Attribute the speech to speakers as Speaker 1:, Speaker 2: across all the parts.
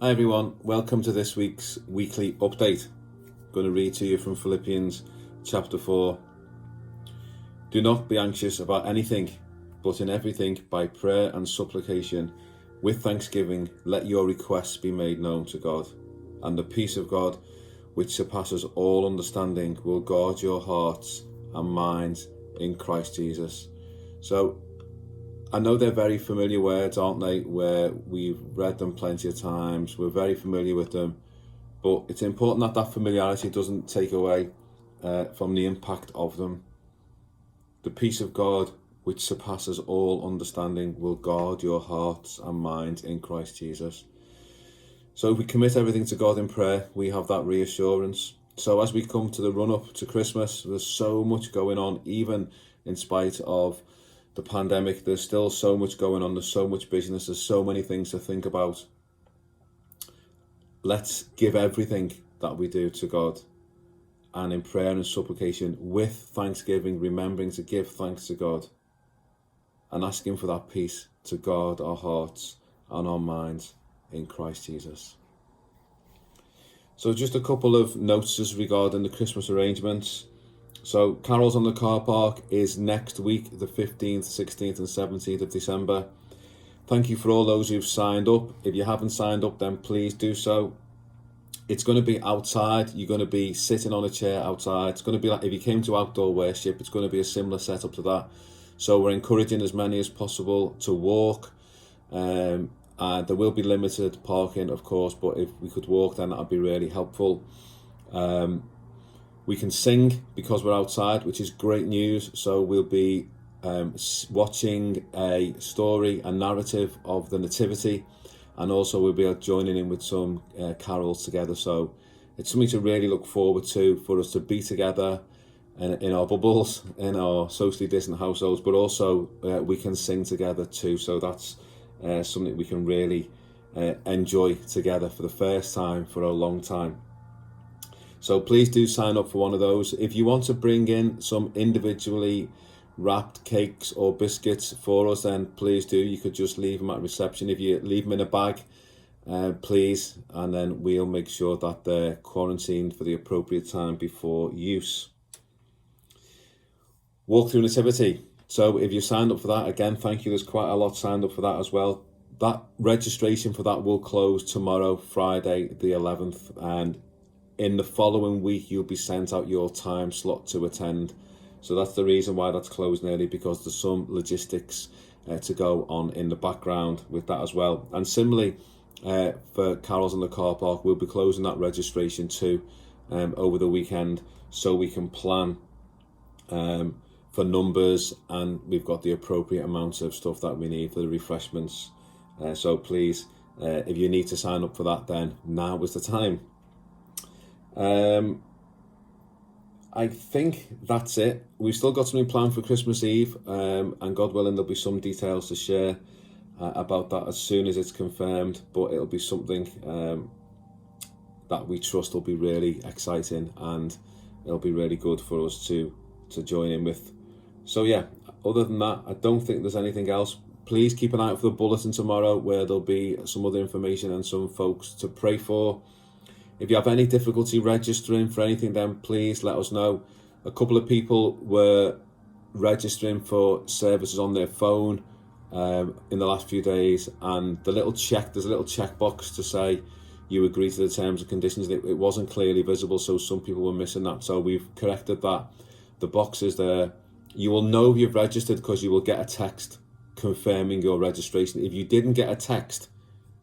Speaker 1: Hi everyone, welcome to this week's weekly update. I'm going to read to you from Philippians chapter 4. Do not be anxious about anything, but in everything by prayer and supplication, with thanksgiving, let your requests be made known to God. And the peace of God, which surpasses all understanding, will guard your hearts and minds in Christ Jesus. So I know they're very familiar words, aren't they, where we've read them plenty of times, we're very familiar with them, but it's important that that familiarity doesn't take away from the impact of them. The peace of God, which surpasses all understanding, will guard your hearts and minds in Christ Jesus. So if we commit everything to God in prayer, we have that reassurance. So as we come to the run-up to Christmas, there's so much going on, even in spite of the pandemic. There's still so much going on, there's so much business, there's so many things to think about. Let's give everything that we do to God, and in prayer and supplication with thanksgiving, remembering to give thanks to God and asking for that peace to guard our hearts and our minds in Christ Jesus. So just a couple of notes just regarding the Christmas arrangements. So Carols on the Car Park is next week, the 15th, 16th and 17th of December. Thank you for all those who've signed up. If you haven't signed up, then please do so. It's going to be outside. You're going to be sitting on a chair outside. It's going to be like if you came to outdoor worship, it's going to be a similar setup to that. So we're encouraging as many as possible to walk. And there will be limited parking, of course, but if we could walk, then that would be really helpful. We can sing because we're outside, which is great news. So we'll be watching a story, a narrative of the Nativity, and also we'll be joining in with some carols together. So it's something to really look forward to, for us to be together in our bubbles, in our socially distant households, but also we can sing together too. So that's something we can really enjoy together for the first time for a long time. So please do sign up for one of those. If you want to bring in some individually wrapped cakes or biscuits for us, then please do. You could just leave them at reception. If you leave them in a bag, please, and then we'll make sure that they're quarantined for the appropriate time before use. Walk through Nativity. So if you signed up for that, again, thank you. There's quite a lot signed up for that as well. That registration for that will close tomorrow, Friday the 11th, and in the following week you'll be sent out your time slot to attend. So that's the reason why that's closed early, because there's some logistics to go on in the background with that as well. And similarly, for Carols in the Car Park, we'll be closing that registration too over the weekend, so we can plan for numbers, and we've got the appropriate amount of stuff that we need for the refreshments. So please, if you need to sign up for that, then now is the time. I think that's it. We've still got something planned for Christmas Eve, and God willing, there'll be some details to share about that as soon as it's confirmed, but it'll be something that we trust will be really exciting, and it'll be really good for us to join in with. So yeah, other than that, I don't think there's anything else. Please keep an eye out for the bulletin tomorrow, where there'll be some other information and some folks to pray for. If you have any difficulty registering for anything, then please let us know. A couple of people were registering for services on their phone in the last few days, and there's a little checkbox to say you agree to the terms and conditions. It wasn't clearly visible, so some people were missing that. So we've corrected that. The box is there. You will know you've registered because you will get a text confirming your registration. If you didn't get a text,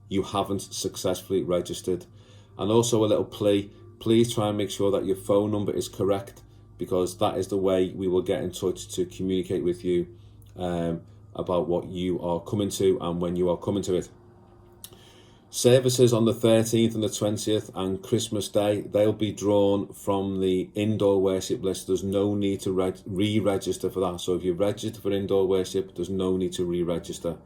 Speaker 1: you haven't successfully registered. And also a little plea, please try and make sure that your phone number is correct, because that is the way we will get in touch to communicate with you about what you are coming to and when you are coming to it. Services on the 13th and the 20th and Christmas Day, they'll be drawn from the indoor worship list. There's no need to re-register for that. So if you've registered for indoor worship, there's no need to re-register.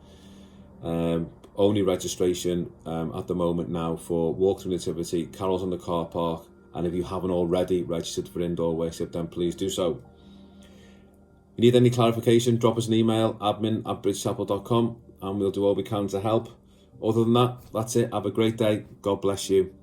Speaker 1: Only registration at the moment now for Walk Through Nativity, Carols on the Car Park, and if you haven't already registered for indoor worship, then please do so. If you need any clarification, drop us an email, admin@bridgechapel.com, and we'll do all we can to help. Other than that, that's it. Have a great day. God bless you.